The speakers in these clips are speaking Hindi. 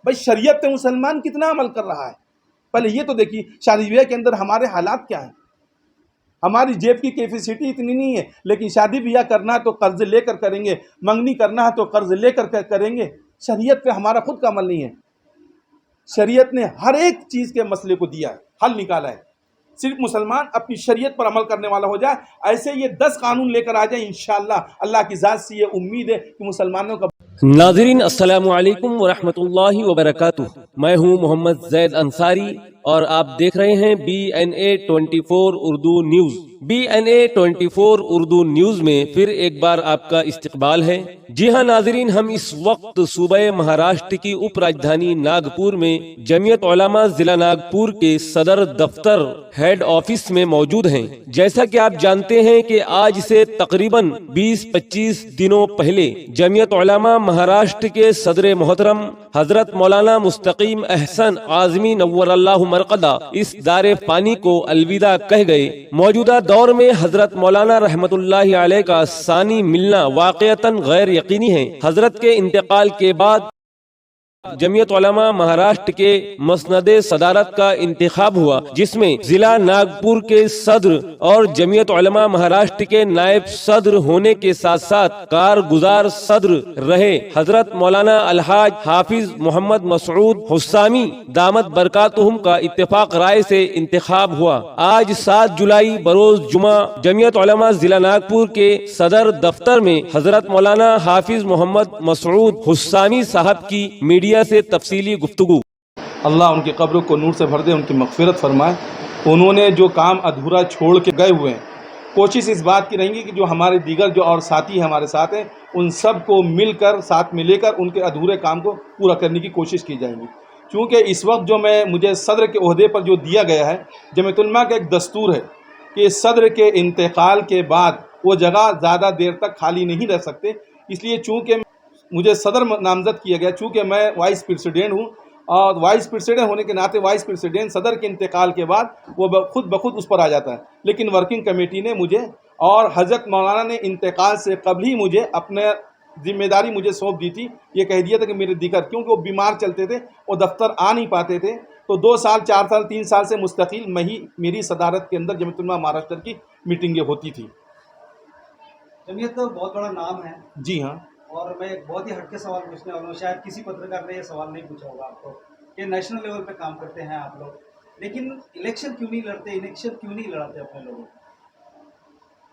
भाई शरीयत पे मुसलमान कितना अमल कर रहा है, पहले ये तो देखिए शादी ब्याह के अंदर हमारे हालात क्या हैं। हमारी जेब की कैपेसिटी इतनी नहीं है, लेकिन शादी ब्याह करना है तो कर्ज लेकर करेंगे, मंगनी करना है तो कर्ज लेकर करेंगे। शरीयत पे हमारा खुद का अमल नहीं है। शरीयत ने हर एक चीज़ के मसले को दिया है, हल निकाला है। सिर्फ मुसलमान अपनी शरीयत पर अमल करने वाला हो जाए, ऐसे ये 10 कानून लेकर आ जाए, इंशाअल्लाह अल्लाह की ज़ात से ये उम्मीद है कि मुसलमानों का। नाज़रीन अस्सलामु अलैकुम वरहमतुल्लाहि वबरकातुह। मैं हूं मोहम्मद जैद अंसारी और आप देख रहे हैं BNA 24 Urdu news. BNA 24 Urdu news में फिर एक बार आपका इस्तकबाल है। जी हां नाज़रीन, हम इस वक्त सूबे महाराष्ट्र की उप राजधानी नागपुर में जमीयत उलमा जिला नागपुर के सदर दफ्तर हेड ऑफिस में मौजूद हैं। जैसा कि आप जानते हैं कि आज से तकरीबन 20-25 दिनों पहले जमीयत उलमा महाराष्ट्र के सदर मोहतरम हजरत मौलाना मुस्तकीम अहसन आज़मी नव्वरल्लाहु मरक़दा इस दारे फानी को अलविदा कह गए। मौजूदा दौर में हजरत मौलाना रहमतुल्लाहि अलैह का सानी मिलना वाक़यतन गैर यकीनी है। हजरत के इंतकाल के बाद जमीयत उलमा महाराष्ट्र के मसनदे सदारत का इंतखाब हुआ, जिसमें जिला नागपुर के सदर और जमीयत उलमा महाराष्ट्र के नायब सदर होने के साथ साथ कारगुजार सदर रहे हजरत मौलाना अलहाज हाफिज मोहम्मद मसूद हुस्सामी दामत बरकातुहुम का इत्तेफाक राय से इंतखाब हुआ। आज 7 जुलाई बरोज जुमा जमीयत उलमा जिला नागपुर के सदर दफ्तर में हजरत मौलाना हाफिज मोहम्मद मसूद हुस्सामी साहब की मीडिया से तफसीली गुफ्तगू। अल्लाह उनकी कब्र को नूर से भर दे, उनकी मग़फ़िरत फरमाए। उन्होंने जो काम अधूरा छोड़ के गए हुए हैं, कोशिश इस बात की रहेंगी कि जो हमारे दीगर जो और साथी हमारे साथ हैं, उन सब को मिलकर साथ में लेकर उनके अधूरे काम को पूरा करने की कोशिश की जाएगी। क्योंकि इस वक्त जो मुझे सदर के ओहदे पर जो दिया गया है, जमीयत उलमा का एक दस्तूर है कि सदर के इंतकाल के बाद वो जगह ज़्यादा देर तक खाली नहीं रह सकते। इसलिए चूँकि मुझे सदर नामज़द किया गया, चूँकि मैं वाइस प्रेसिडेंट हूँ और वाइस प्रेसिडेंट होने के नाते वाइस प्रेसिडेंट सदर के इंतकाल के बाद वो खुद ब खुद उस पर आ जाता है। लेकिन वर्किंग कमेटी ने मुझे और हज़रत मौलाना ने इंतकाल से कबल ही मुझे अपने जिम्मेदारी मुझे सौंप दी थी। ये कह दिया था कि मेरे दिक्कत, क्योंकि वो बीमार चलते थे, वो दफ्तर आ नहीं पाते थे, तो 2 साल 4 साल 3 साल से मुस्तकिल मेरी सदारत के अंदर जमीयत उलमा महाराष्ट्र की मीटिंगें होती थी। जमीयत तो बहुत बड़ा नाम है। जी हाँ। और मैं एक बहुत ही हटके सवाल पूछने वाला हूँ, शायद किसी पत्रकार ने ये सवाल नहीं पूछा होगा आपको कि नेशनल लेवल पे काम करते हैं आप लोग, लेकिन इलेक्शन क्यों नहीं लड़ते, इलेक्शन क्यों नहीं लड़ाते अपने लोगों?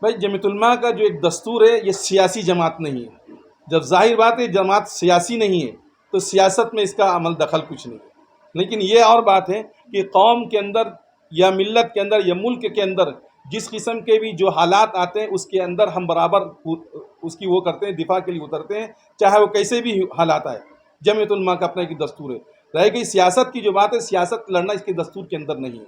भाई जमीयत उलमा का जो एक दस्तूर है, ये सियासी जमात नहीं है। जब जाहिर बात है जमात सियासी नहीं है तो सियासत में इसका अमल दखल कुछ नहीं है। लेकिन ये और बात है कि कौम के अंदर या मिल्लत के अंदर या मुल्क के अंदर जिस किस्म के भी जो हालात आते हैं, उसके अंदर हम बराबर उसकी वो करते हैं, दिफा के लिए उतरते हैं, चाहे वो कैसे भी हालात आए। जमीयत उलमा का अपना एक दस्तूर है। रह गई सियासत की जो बात है, सियासत लड़ना इसके दस्तूर के अंदर नहीं है।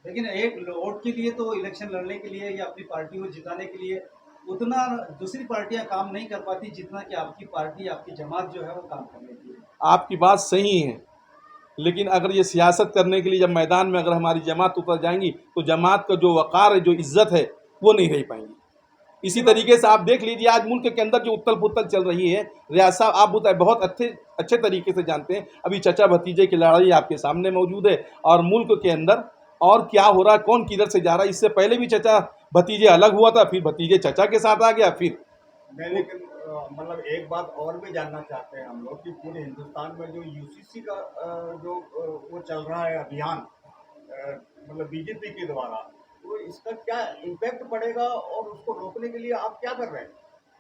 लेकिन एक वोट के लिए तो इलेक्शन लड़ने के लिए या अपनी पार्टी को जिताने के लिए उतना दूसरी पार्टियां काम नहीं कर पाती जितना कि आपकी पार्टी, आपकी जमात जो है वो काम कर लेती है। आपकी बात सही है, लेकिन अगर ये सियासत करने के लिए जब मैदान में अगर हमारी जमात उतर जाएंगी तो जमात का जो वक़ार है, जो इज़्ज़त है, वो नहीं रह पाएंगी। इसी तरीके से आप देख लीजिए आज मुल्क के अंदर जो उथल पुथल चल रही है, रियाज साहब आप बहुत अच्छे तरीके से जानते हैं। अभी चचा भतीजे की लड़ाई आपके सामने मौजूद है और मुल्क के अंदर और क्या हो रहा है, कौन किधर से जा रहा है। इससे पहले भी चचा भतीजे अलग हुआ था, फिर भतीजे चचा के साथ आ गया, फिर लेकिन मतलब एक बात और भी जानना चाहते हैं हम लोग कि पूरे हिंदुस्तान में जो यूसीसी का जो वो चल रहा है अभियान, मतलब बीजेपी के द्वारा, तो इसका क्या इम्पैक्ट पड़ेगा और उसको रोकने के लिए आप क्या कर रहे हैं?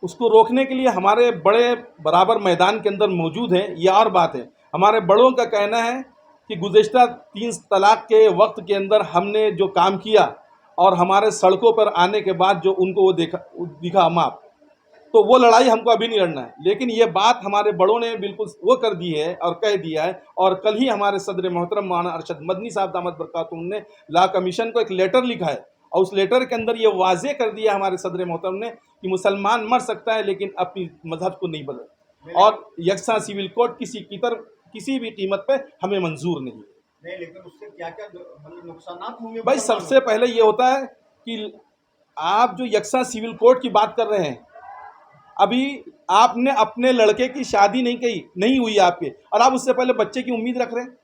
उसको रोकने के लिए हमारे बड़े बराबर मैदान के अंदर मौजूद हैं। ये और बात है, हमारे बड़ों का कहना है कि गुज़िश्ता 3 तलाक के वक्त के अंदर हमने जो काम किया और हमारे सड़कों पर आने के बाद जो उनको वो दिखा माप, तो वो लड़ाई हमको अभी नहीं लड़ना है। लेकिन ये बात हमारे बड़ों ने बिल्कुल वो कर दी है और कह दिया है। और कल ही हमारे सदर मोहतरम मौलाना अरशद मदनी साहब दामत बरकातुहुम ने लॉ कमीशन को एक लेटर लिखा है और उस लेटर के अंदर ये वाज़े कर दिया हमारे सदर मोहतरम ने कि मुसलमान मर सकता है लेकिन अपनी मजहब को नहीं बदल, और यकसा सिविल कोड किसी भी कीमत पर हमें मंजूर नहीं। लेकिन उससे क्या क्या मतलब नुकसान होंगे? भाई सबसे पहले ये होता है कि आप जो यकसा सिविल कोड की बात कर रहे हैं, अभी आपने अपने लड़के की शादी नहीं हुई आपके, और आप उससे पहले बच्चे की उम्मीद रख रहे हैं।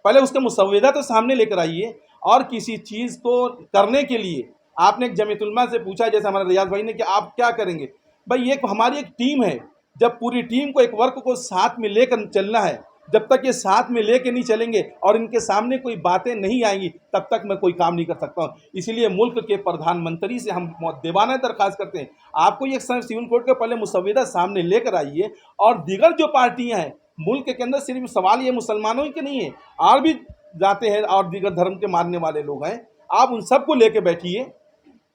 पहले उसका मुसव्विदा तो सामने लेकर आइए। और किसी चीज़ को करने के लिए आपने एक जमीयत उलमा से पूछा, जैसे हमारे रियाज भाई ने, कि आप क्या करेंगे। भाई ये हमारी एक टीम है, जब पूरी टीम को, एक वर्क को साथ में लेकर चलना है, जब तक ये साथ में लेके नहीं चलेंगे और इनके सामने कोई बातें नहीं आएंगी, तब तक मैं कोई काम नहीं कर सकता हूँ। इसीलिए मुल्क के प्रधानमंत्री से हम देवाना दरख्वास्त करते हैं, आपको ये सिविल कोड के पहले मुसव्विदा सामने लेकर आइए। और दीगर जो पार्टियाँ हैं मुल्क के अंदर, सिर्फ सवाल ये मुसलमानों ही के नहीं है, और भी जाते हैं और दीगर धर्म के मानने वाले लोग हैं, आप उन सबको लेके बैठिए,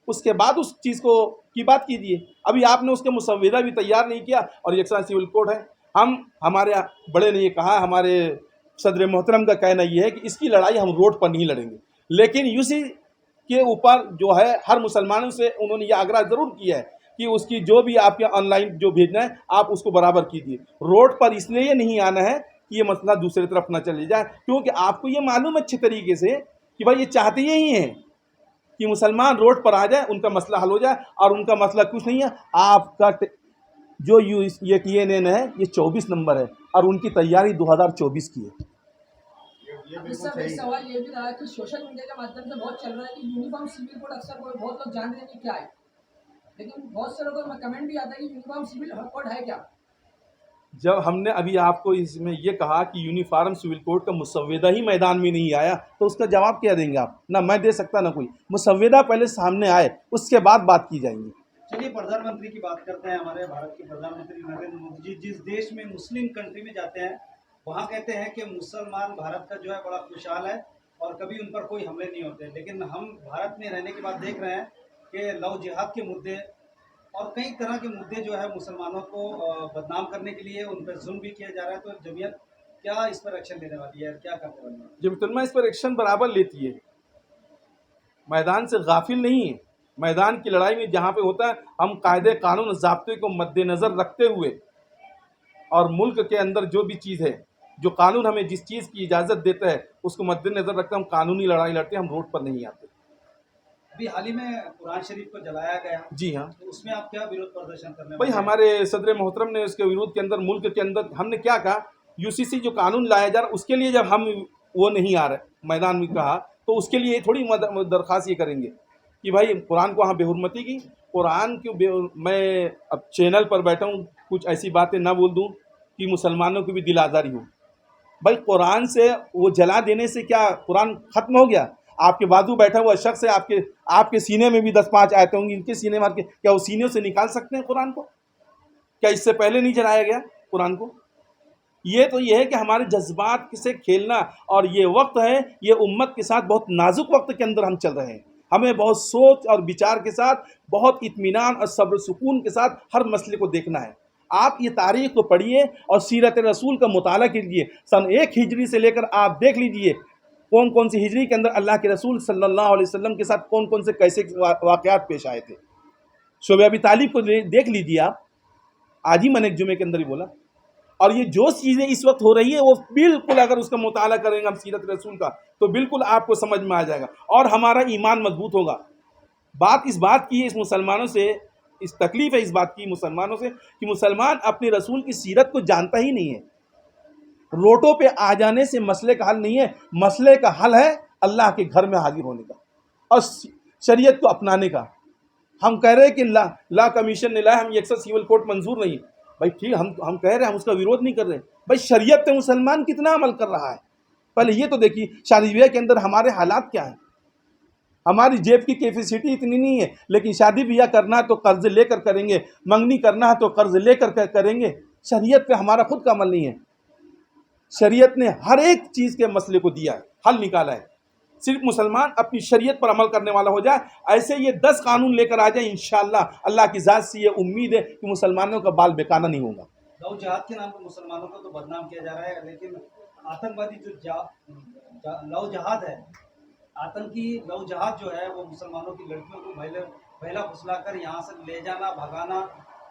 उसके बाद उस चीज़ को की बात कीजिए। अभी आपने उसके मुसव्विदा भी तैयार नहीं किया, और ये सिविल कोड है। हमारे बड़े ने ये कहा, हमारे सदर मोहतरम का कहना ये है कि इसकी लड़ाई हम रोड पर नहीं लड़ेंगे, लेकिन यूसी के ऊपर जो है हर मुसलमानों से उन्होंने ये आग्रह ज़रूर किया है कि उसकी जो भी आपके ऑनलाइन जो भेजना है आप उसको बराबर कीजिए। रोड पर इसलिए नहीं आना है कि ये मसला दूसरी तरफ ना चले जाए, क्योंकि आपको ये मालूम है अच्छे तरीके से कि भाई ये चाहते यही हैं कि मुसलमान रोड पर आ जाए, उनका मसला हल हो जाए, और उनका मसला कुछ नहीं है। आपका जो ये TNN है ये 24 नंबर है, और उनकी तैयारी 2024 की है। सर एक सवाल ये भी रहा कि सोशल मीडिया के माध्यम से बहुत चल रहा है कि यूनिफॉर्म सिविल कोड अक्सर बहुत लोग जान रहे हैं कि क्या है, लेकिन बहुत से लोगों में कमेंट भी आता है कि यूनिफॉर्म सिविल कोड है क्या। जब हमने अभी आपको इसमें ये कहा कि यूनिफॉर्म सिविल कोड का मुसव्विदा ही मैदान में नहीं आया, तो उसका जवाब क्या देंगे आप? ना मैं दे सकता ना कोई। मुसव्विदा पहले सामने आए, उसके बाद बात की जाएंगी। चलिए प्रधानमंत्री की बात करते हैं। हमारे भारत के प्रधानमंत्री नरेंद्र मोदी जी जिस देश में मुस्लिम कंट्री में जाते हैं, वहाँ कहते हैं कि मुसलमान भारत का जो है बड़ा खुशहाल है और कभी उन पर कोई हमले नहीं होते। लेकिन हम भारत में रहने के बाद देख रहे हैं कि लव जिहाद के मुद्दे और कई तरह के मुद्दे जो है मुसलमानों को बदनाम करने के लिए उन पर जुल्म भी किया जा रहा है। तो जमीयत क्या इस पर एक्शन लेने वाली है, क्या करने वाली है? जमीयत उलमा इस पर एक्शन बराबर लेती है, मैदान से गाफिल नहीं है। मैदान की लड़ाई में जहाँ पे होता है, हम कायदे कानून ज़ाब्ते को मद्देनज़र रखते हुए और मुल्क के अंदर जो भी चीज़ है, जो कानून हमें जिस चीज़ की इजाज़त देता है, उसको मद्देनज़र रखते हम कानूनी लड़ाई लड़ते हैं, हम रोड पर नहीं आते। अभी हाल ही में कुरान शरीफ को जलाया गया, जी हाँ। तो उसमें आप क्या विरोध प्रदर्शन करने भाई वाले हैं? हमारे सदर मोहतरम ने उसके विरोध के अंदर, मुल्क के अंदर हमने क्या कहा, UCC जो कानून लाया जा रहा है उसके लिए जब हम वो नहीं आ रहे मैदान में कहा, तो उसके लिए थोड़ी दरख्वास्त ये करेंगे कि भाई कुरान को वहाँ बेहुरमती की, कुरान क्यों मैं अब चैनल पर बैठा हूँ, कुछ ऐसी बातें ना बोल दूँ कि मुसलमानों की भी दिल आज़ारी हो। भाई कुरान से वो जला देने से क्या कुरान ख़त्म हो गया? आपके बाजू बैठा हुआ शख्स है, आपके सीने में भी 10-5 आयतें होंगी, इनके सीने में क्या वो सीने से निकाल सकते हैं कुरान को? क्या इससे पहले नहीं जलाया गया कुरान को? ये है कि हमारे जज्बात से खेलना, और ये वक्त है, ये उम्मत के साथ बहुत नाजुक वक्त के अंदर हम चल रहे हैं। हमें बहुत सोच और विचार के साथ, बहुत इत्मीनान और सब्र सुकून के साथ हर मसले को देखना है। आप ये तारीख़ को पढ़िए और सीरत रसूल का मुताला कीजिए। सन 1 हिजरी से लेकर आप देख लीजिए कौन कौन सी हिजरी के अंदर अल्लाह के रसूल सल्लल्लाहु अलैहि वसल्लम के साथ कौन कौन से कैसे वाक़यात पेश आए थे। शोब अबी तालिब को देख लीजिए आप, आज ही मैंने एक जुमे के अंदर ही बोला। और ये जो चीज़ें इस वक्त हो रही है, वो बिल्कुल अगर उसका मुताला करेंगे हम सीरत रसूल का, तो बिल्कुल आपको समझ में आ जाएगा और हमारा ईमान मजबूत होगा। बात इस बात की है, इस मुसलमानों से इस तकलीफ़ है इस बात की मुसलमानों से कि मुसलमान अपने रसूल की सीरत को जानता ही नहीं है। रोटों पे आ जाने से मसले का हल नहीं है, मसले का हल है अल्लाह के घर में हाजिर होने का और शरीयत को अपनाने का। हम कह रहे हैं कि ला कमीशन ने लाया, हम ये अक्सर सिविल कोड मंजूर नहीं। भाई ठीक, हम कह रहे हैं, हम उसका विरोध नहीं कर रहे। भाई शरीयत पे मुसलमान कितना अमल कर रहा है, पहले ये तो देखिए। शादी ब्याह के अंदर हमारे हालात क्या हैं? हमारी जेब की कैपेसिटी इतनी नहीं है, लेकिन शादी ब्याह करना है तो कर्ज लेकर करेंगे, मंगनी करना है तो कर्ज लेकर करेंगे। शरीयत पे हमारा खुद का अमल नहीं है। शरीयत ने हर एक चीज़ के मसले को दिया है, हल निकाला है। सिर्फ मुसलमान अपनी शरीयत पर अमल करने वाला हो जाए, ऐसे ये 10 कानून लेकर आ जाए, इंशाअल्लाह अल्लाह की ज़ात से ये उम्मीद है कि मुसलमानों का बाल बेकाना नहीं होगा। लव जिहाद के नाम पर मुसलमानों को तो बदनाम किया जा रहा है, लेकिन आतंकवादी जो लव जिहाद है, आतंकी लव जिहाद जो है, वो मुसलमानों की लड़कियों को बहला फुसला कर यहाँ से ले जाना, भगाना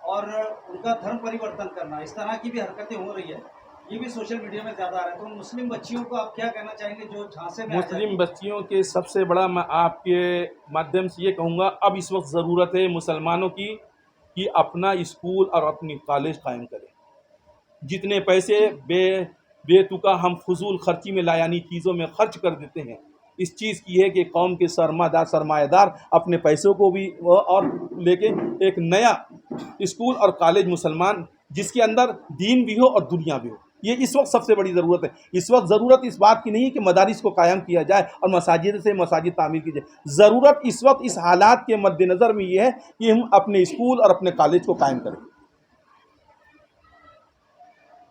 और उनका धर्म परिवर्तन करना, इस तरह की भी हरकतें हो रही है। ये भी सोशल मीडिया में ज़्यादा आ रहा है। तो मुस्लिम बच्चियों को आप क्या कहना चाहेंगे जो झांसे में मुस्लिम बच्चियों के सबसे बड़ा मैं आपके माध्यम से ये कहूँगा, अब इस वक्त ज़रूरत है मुसलमानों की कि अपना स्कूल और अपनी कॉलेज कायम करें। जितने पैसे बेतुका हम फजूल खर्ची में लायानी चीज़ों में खर्च कर देते हैं, इस चीज़ की है कि कौम के सरमाएदार अपने पैसों को भी और लेके एक नया स्कूल और कॉलेज मुसलमान जिसके अंदर दीन भी हो और दुनिया भी हो, ये इस वक्त सबसे बड़ी ज़रूरत है। इस वक्त ज़रूरत इस बात की नहीं है कि मदारिस को कायम किया जाए और मसाजिद से मसाजिद तामीर की जाए। ज़रूरत इस वक्त इस हालात के मद्देनज़र में ये है कि हम अपने स्कूल और अपने कॉलेज को कायम करें।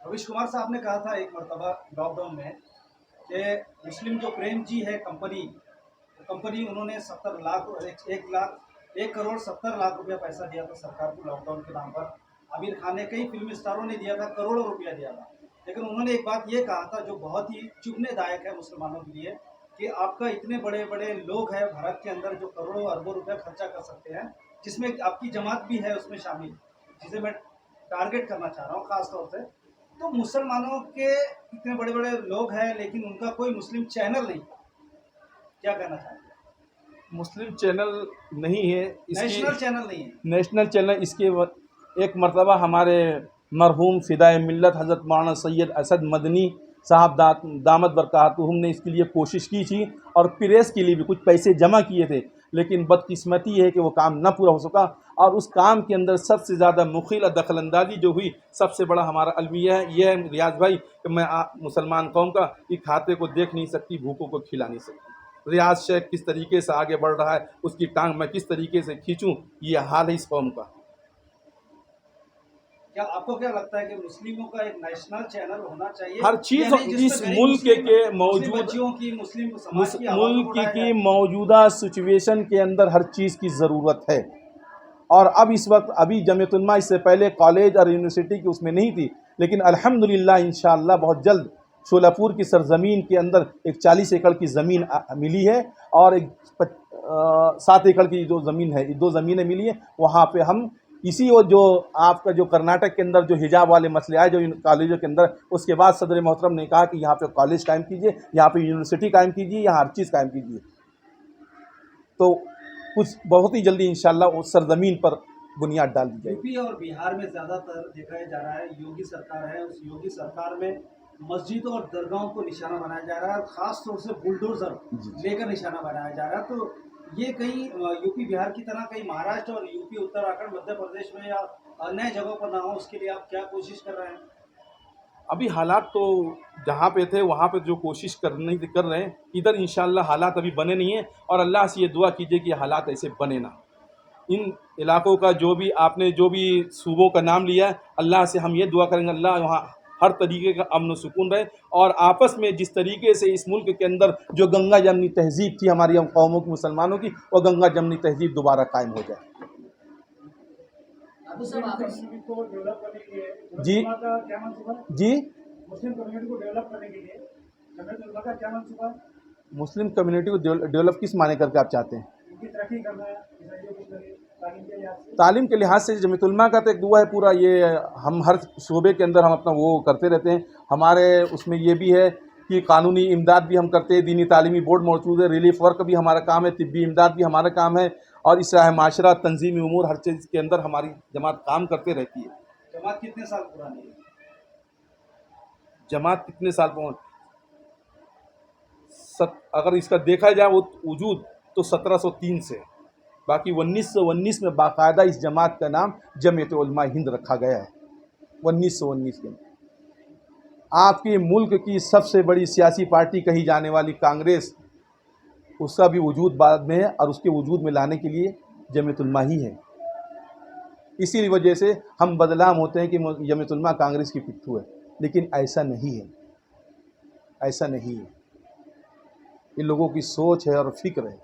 रवीश कुमार साहब ने कहा था एक मरतबा लॉकडाउन में कि मुस्लिम जो प्रेम जी है कंपनी उन्होंने 1 करोड़ 70 लाख रुपया पैसा दिया था सरकार को लॉकडाउन के नाम पर। आमिर खान ने, कई फिल्मी स्टारों ने दिया था, करोड़ों रुपया दिया था। लेकिन उन्होंने एक बात ये कहा था जो बहुत ही चुभनेदायक है मुसलमानों के लिए कि आपका इतने बड़े बड़े लोग हैं भारत के अंदर जो करोड़ों अरबों रुपया खर्चा कर सकते हैं, जिसमें आपकी जमात भी है उसमें शामिल, जिसे मैं टारगेट करना चाह रहा हूँ खास तौर से। तो मुसलमानों के इतने बड़े बड़े लोग हैं लेकिन उनका कोई मुस्लिम चैनल नहीं, क्या कहना चाहते हैं? मुस्लिम चैनल नहीं है, नेशनल चैनल नहीं है। नेशनल चैनल इसके एक मरतबा हमारे मरहूम फ़िदाए मिल्लत हज़रत मौलाना सैयद असद मदनी साहब दामद बरकातुहुम ने इसके लिए कोशिश की थी और प्रेस के लिए भी कुछ पैसे जमा किए थे, लेकिन बदकिस्मती है कि वो काम न पूरा हो सका। और उस काम के अंदर सबसे ज़्यादा मुखिल दखलंदाजी जो हुई, सबसे बड़ा हमारा अलमिया है ये है रियाज भाई कि मैं मुसलमान कौम का एक खाते को देख नहीं सकती, भूखों को खिला नहीं सकती। रियाज शेख किस तरीके से आगे बढ़ रहा है, उसकी टांग मैं किस तरीके से खींचूँ, ये हाल है इस कौम का। क्या आपको क्या लगता है कि मुस्लिमों का एक नेशनल चैनल होना चाहिए? हर चीज़ इस मुल्क के मौजूद मुस्लिम समाज की आवाज़ मुल्क को उठाया की जाए। मौजूदा सिचुएशन के अंदर हर चीज़ की ज़रूरत है। और अब इस वक्त अभी जमीयतुलमा इससे पहले कॉलेज और यूनिवर्सिटी की उसमें नहीं थी, लेकिन अल्हम्दुलिल्लाह इंशाअल्लाह बहुत जल्द शोलापुर की सरजमीन के अंदर एक 40 एकड़ की ज़मीन मिली है और एक 7 एकड़ की जो ज़मीन है, 2 ज़मीनें मिली हैं। वहाँ पे हम इसी और जो आपका जो कर्नाटक के अंदर जो हिजाब वाले मसले आए जो इन कॉलेजों के अंदर, उसके बाद सदर मोहतरम ने कहा कि यहाँ पे कॉलेज कायम कीजिए, यहाँ पे यूनिवर्सिटी कायम कीजिए, यहाँ हर चीज़ कायम कीजिए। तो कुछ बहुत ही जल्दी इंशाअल्लाह उस सरजमीन पर बुनियाद डाल दी जाएगी। यूपी और बिहार में ज़्यादातर देखा जा रहा है योगी सरकार है, उस योगी सरकार में मस्जिदों और दरगाहों को निशाना बनाया जा रहा है, खास तौर से बुलडोजर लेकर निशाना बनाया जा रहा है। तो ये कहीं यूपी बिहार की तरह कहीं महाराष्ट्र और यूपी उत्तराखंड मध्य प्रदेश में या अन्य जगहों पर ना हो, उसके लिए आप क्या कोशिश कर रहे हैं? अभी हालात तो जहाँ पे थे वहाँ पे जो कोशिश कर रहे हैं, इधर इंशाअल्लाह हालात अभी बने नहीं हैं और अल्लाह से ये दुआ कीजिए कि हालात ऐसे बने ना। इन इलाकों का जो भी सूबों का नाम लिया है, अल्लाह से हम ये दुआ करेंगे अल्लाह वहाँ हर तरीके का अमन व सुकून रहे और आपस में जिस तरीके से इस मुल्क के अंदर जो गंगा जमनी तहजीब थी हमारी कौमों की, मुसलमानों की, वो गंगा जमनी तहजीब दोबारा कायम हो जाए। को डेवलप करने के लिए जी का क्या मंसूबा? जी मुस्लिम कम्युनिटी को डेवलप करने के लिए जमीयत-उल-उलमा का क्या मंसूबा? मुस्लिम कम्युनिटी को डेवलप किस माने करके आप चाहते हैं? उनकी तरक्की करना है, ईसाइयों की तालीम के लिहाज से। तालीम के लिहाज से जमीयत-उल-उलमा का तो एक दुआ है पूरा, ये हम हर शोबे के अंदर हम अपना वो करते रहते हैं। हमारे उसमें ये भी है कि कानूनी इमदाद भी हम करते हैं, दीनी तालीमी बोर्ड मौजूद है, रिलीफ वर्क भी हमारा काम है, तिब्बी इमदाद भी हमारा काम है और इसराह माशरा, तंजीमी उमूर, हर चीज़ के अंदर हमारी जमात काम करते रहती है। जमात कितने साल पुरानी है? जमात कितने साल अगर इसका देखा जाए वो वजूद तो 1703 से, बाकी 1919 में बाकायदा इस जमात का नाम जमीयत-उल-उलमा हिंद रखा गया है। 1919 के आपके मुल्क की सबसे बड़ी सियासी पार्टी कही जाने वाली कांग्रेस, उसका भी वजूद बाद में है और उसके वजूद में लाने के लिए जमीयत-उल-उलमा ही है। इसी वजह से हम बदनाम होते हैं कि जमीयत-उल-उलमा कांग्रेस की पिट्ठू है, लेकिन ऐसा नहीं है, ऐसा नहीं है। ये लोगों की सोच है और फिक्र है।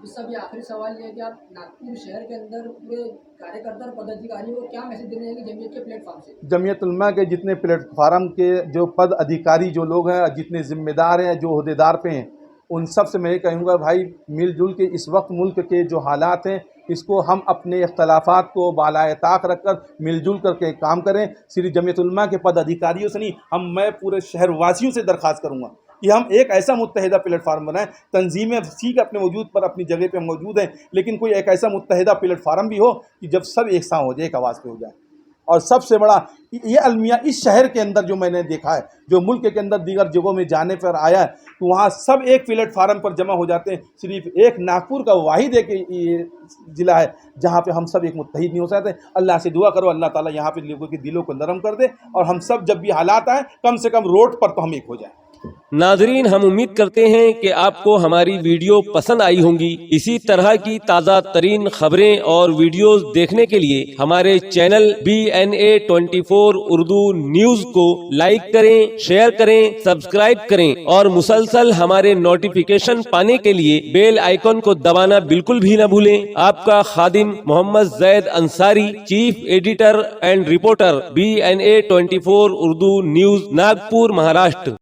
सभी आखिरी सवाल ये है कि आप नागपुर शहर के अंदर पूरे कार्यकर्ता और पदाधिकारियों को क्या मैसेज देने हैं जमीयत के प्लेटफॉर्म से? जमीयत-उल-उलमा के जितने प्लेटफार्म के जो पद अधिकारी जो लोग हैं, जितने ज़िम्मेदार हैं, जो ओहदेदार पे हैं, उन सब से मैं ये कहूँगा भाई मिलजुल के इस वक्त मुल्क के जो हालात हैं इसको हम अपने इख्तलाफात को बालाए ताक रख कर मिलजुल करके काम करें। सिर्फ जमीयत-उल-उलमा के पद अधिकारियों से नहीं, मैं पूरे शहर वासियों से दरख्वास्त करूँगा कि हम एक ऐसा मुत्तहिदा प्लेटफार्म बनाएं। तंजीमें ठीक अपने वजूद पर अपनी जगह पे मौजूद हैं, लेकिन कोई एक ऐसा मुत्तहिदा प्लेटफार्म भी हो कि जब सब एक साथ हो जाए, एक आवाज़ पे हो जाए। और सबसे बड़ा ये अलमिया इस शहर के अंदर जो मैंने देखा है, जो मुल्क के अंदर दीगर जगहों में जाने पर आया है, तो वहाँ सब एक प्लेटफार्म पर जमा हो जाते हैं। सिर्फ एक नागपुर का वाहिद एक ये ज़िला है जहाँ पे हम सब एक मुत्तहिद नहीं हो सकते। अल्लाह से दुआ करो अल्लाह ताला यहाँ पे लोगों के दिलों को नरम कर दे, और हम सब जब भी हालात आए कम से कम रोड पर तो हम एक हो जाए। नाजरीन, हम उम्मीद करते हैं कि आपको हमारी वीडियो पसंद आई होंगी। इसी तरह की ताज़ा तरीन खबरें और वीडियोस देखने के लिए हमारे चैनल BNA 24 उर्दू न्यूज को लाइक करें, शेयर करें, सब्सक्राइब करें और मुसलसल हमारे नोटिफिकेशन पाने के लिए बेल आइकन को दबाना बिल्कुल भी न भूलें। आपका खादिम Mohammad Zaid Ansari, chief editor and reporter, BNA 24 Urdu news, Nagpur, Maharashtra.